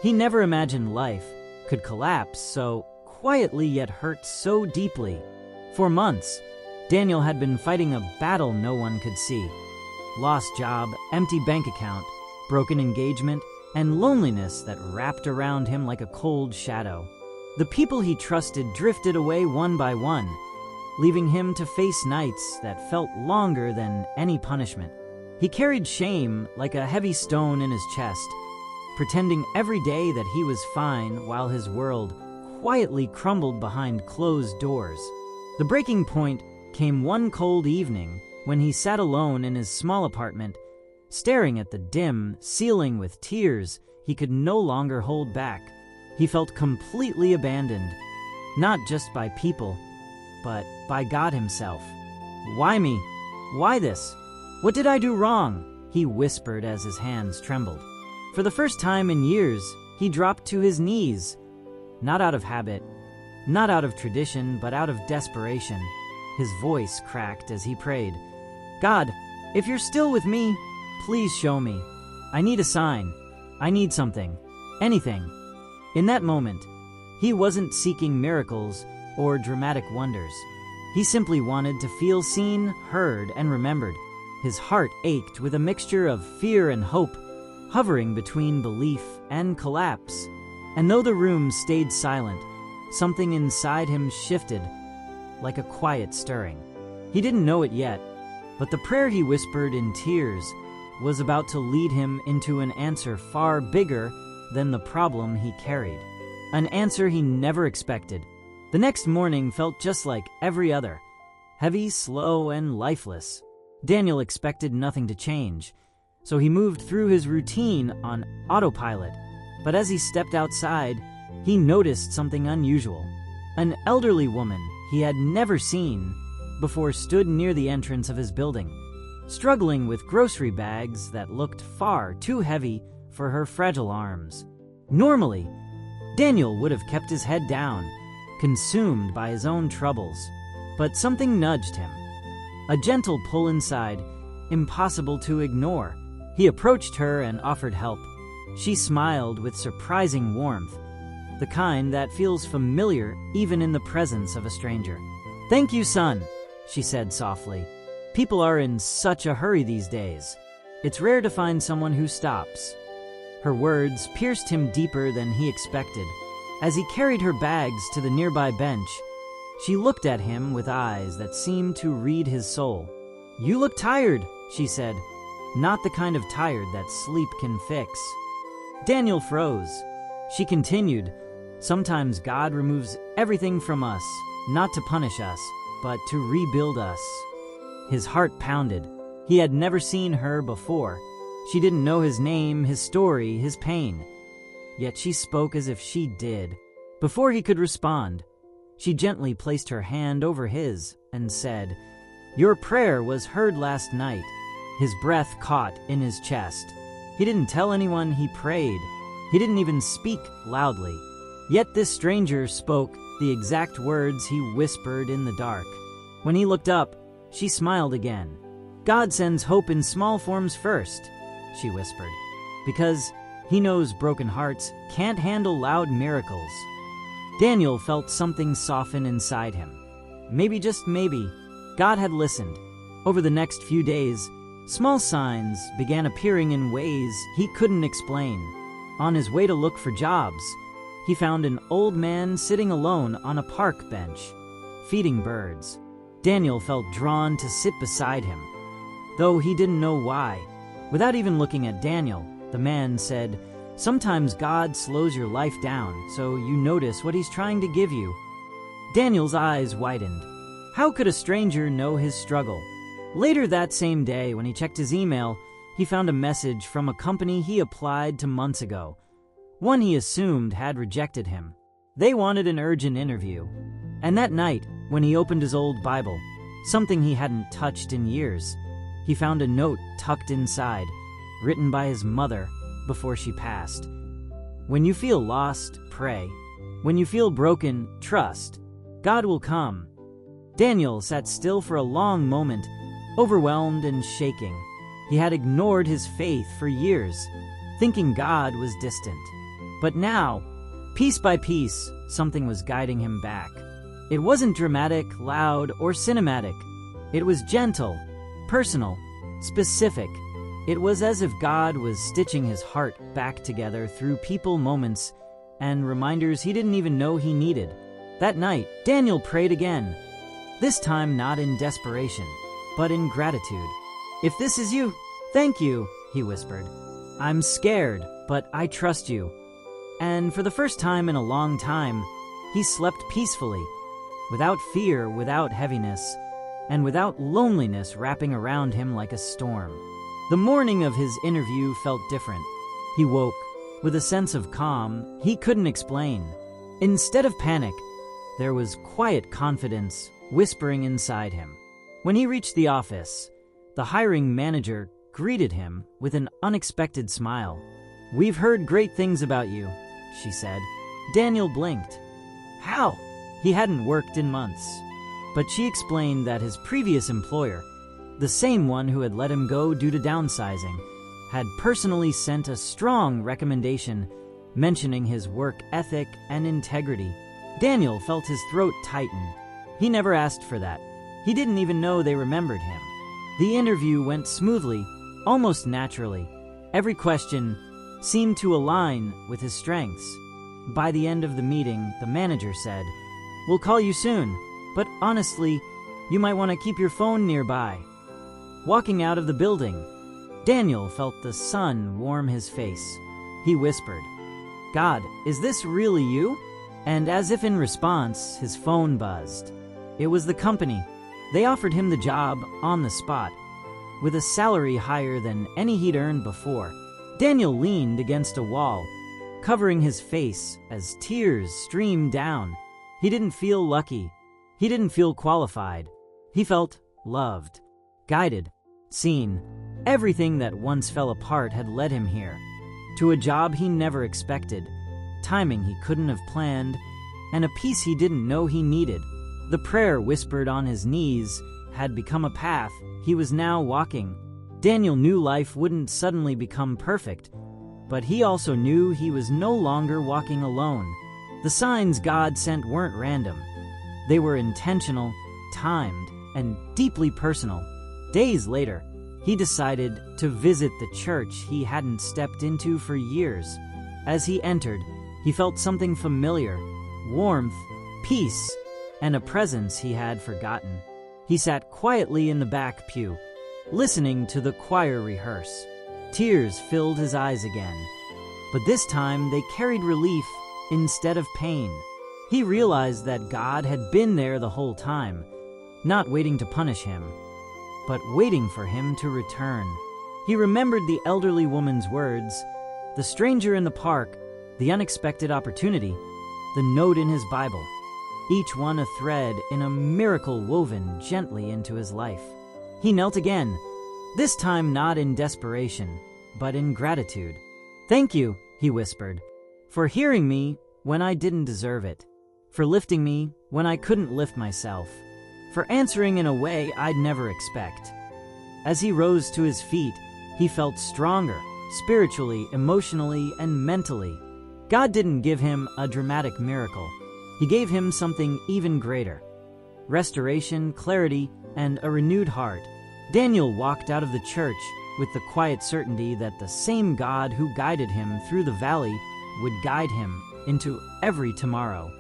He never imagined life could collapse so quietly yet hurt so deeply. For months, Daniel had been fighting a battle no one could see. Lost job, empty bank account, broken engagement, and loneliness that wrapped around him like a cold shadow. The people he trusted drifted away one by one, leaving him to face nights that felt longer than any punishment. He carried shame like a heavy stone in his chest, pretending every day that he was fine while his world quietly crumbled behind closed doors. The breaking point came one cold evening when he sat alone in his small apartment, staring at the dim ceiling with tears he could no longer hold back. He felt completely abandoned, not just by people, but by God himself. "Why me? Why this? What did I do wrong?" he whispered as his hands trembled. For the first time in years, he dropped to his knees, not out of habit, not out of tradition, but out of desperation. His voice cracked as he prayed, "God, if you're still with me, please show me. I need a sign. I need something. Anything." In that moment, he wasn't seeking miracles or dramatic wonders. He simply wanted to feel seen, heard, and remembered. His heart ached with a mixture of fear and hope, hovering between belief and collapse. And though the room stayed silent, something inside him shifted, like a quiet stirring. He didn't know it yet, but the prayer he whispered in tears was about to lead him into an answer far bigger than the problem he carried. An answer he never expected. The next morning felt just like every other, heavy, slow, and lifeless. Daniel expected nothing to change, so he moved through his routine on autopilot. But as he stepped outside, he noticed something unusual. An elderly woman he had never seen before stood near the entrance of his building, struggling with grocery bags that looked far too heavy for her fragile arms. Normally, Daniel would have kept his head down, consumed by his own troubles, but something nudged him. A gentle pull inside, impossible to ignore. He approached her and offered help. She smiled with surprising warmth, the kind that feels familiar even in the presence of a stranger. "Thank you, son," she said softly. "People are in such a hurry these days. It's rare to find someone who stops." Her words pierced him deeper than he expected. As he carried her bags to the nearby bench, she looked at him with eyes that seemed to read his soul. "You look tired," she said, "not the kind of tired that sleep can fix." Daniel froze. She continued, "Sometimes God removes everything from us, not to punish us, but to rebuild us." His heart pounded. He had never seen her before. She didn't know his name, his story, his pain. Yet she spoke as if she did. Before he could respond, she gently placed her hand over his and said, "Your prayer was heard last night." His breath caught in his chest. He didn't tell anyone he prayed. He didn't even speak loudly. Yet this stranger spoke the exact words he whispered in the dark. When he looked up, she smiled again. "God sends hope in small forms first," she whispered, "because he knows broken hearts can't handle loud miracles." Daniel felt something soften inside him. Maybe, just maybe, God had listened. Over the next few days, small signs began appearing in ways he couldn't explain. On his way to look for jobs, he found an old man sitting alone on a park bench, feeding birds. Daniel felt drawn to sit beside him, though he didn't know why. Without even looking at Daniel, the man said, "Sometimes God slows your life down so you notice what he's trying to give you." Daniel's eyes widened. How could a stranger know his struggle? Later that same day, when he checked his email, he found a message from a company he applied to months ago, one he assumed had rejected him. They wanted an urgent interview. And that night, when he opened his old Bible, something he hadn't touched in years, he found a note tucked inside, written by his mother before she passed. "When you feel lost, pray. When you feel broken, trust. God will come." Daniel sat still for a long moment, overwhelmed and shaking. He had ignored his faith for years, thinking God was distant. But now, piece by piece, something was guiding him back. It wasn't dramatic, loud, or cinematic. It was gentle, personal, specific. It was as if God was stitching his heart back together through people, moments, and reminders he didn't even know he needed. That night, Daniel prayed again. This time not in desperation, but in gratitude. "If this is you, thank you," he whispered. "I'm scared, but I trust you." And for the first time in a long time, he slept peacefully, without fear, without heaviness, and without loneliness wrapping around him like a storm. The morning of his interview felt different. He woke with a sense of calm he couldn't explain. Instead of panic, there was quiet confidence whispering inside him. When he reached the office, the hiring manager greeted him with an unexpected smile. "We've heard great things about you," she said. Daniel blinked. How? He hadn't worked in months. But she explained that his previous employer, the same one who had let him go due to downsizing, had personally sent a strong recommendation mentioning his work ethic and integrity. Daniel felt his throat tighten. He never asked for that. He didn't even know they remembered him. The interview went smoothly, almost naturally. Every question seemed to align with his strengths. By the end of the meeting, the manager said, "We'll call you soon, but honestly, you might want to keep your phone nearby." Walking out of the building, Daniel felt the sun warm his face. He whispered, "God, is this really you?" And as if in response, his phone buzzed. It was the company. They offered him the job on the spot, with a salary higher than any he'd earned before. Daniel leaned against a wall, covering his face as tears streamed down. He didn't feel lucky. He didn't feel qualified. He felt loved, guided, seen. Everything that once fell apart had led him here, to a job he never expected, timing he couldn't have planned, and a peace he didn't know he needed. The prayer whispered on his knees had become a path he was now walking. Daniel knew life wouldn't suddenly become perfect, but he also knew he was no longer walking alone. The signs God sent weren't random. They were intentional, timed, and deeply personal. Days later, he decided to visit the church he hadn't stepped into for years. As he entered, he felt something familiar, warmth, peace, and a presence he had forgotten. He sat quietly in the back pew, listening to the choir rehearse. Tears filled his eyes again, but this time they carried relief instead of pain. He realized that God had been there the whole time, not waiting to punish him, but waiting for him to return. He remembered the elderly woman's words, the stranger in the park, the unexpected opportunity, the note in his Bible, each one a thread in a miracle woven gently into his life. He knelt again, this time not in desperation, but in gratitude. "Thank you," he whispered, "for hearing me when I didn't deserve it, for lifting me when I couldn't lift myself, for answering in a way I'd never expect." As he rose to his feet, he felt stronger, spiritually, emotionally, and mentally. God didn't give him a dramatic miracle. He gave him something even greater: restoration, clarity, and a renewed heart. Daniel walked out of the church with the quiet certainty that the same God who guided him through the valley would guide him into every tomorrow.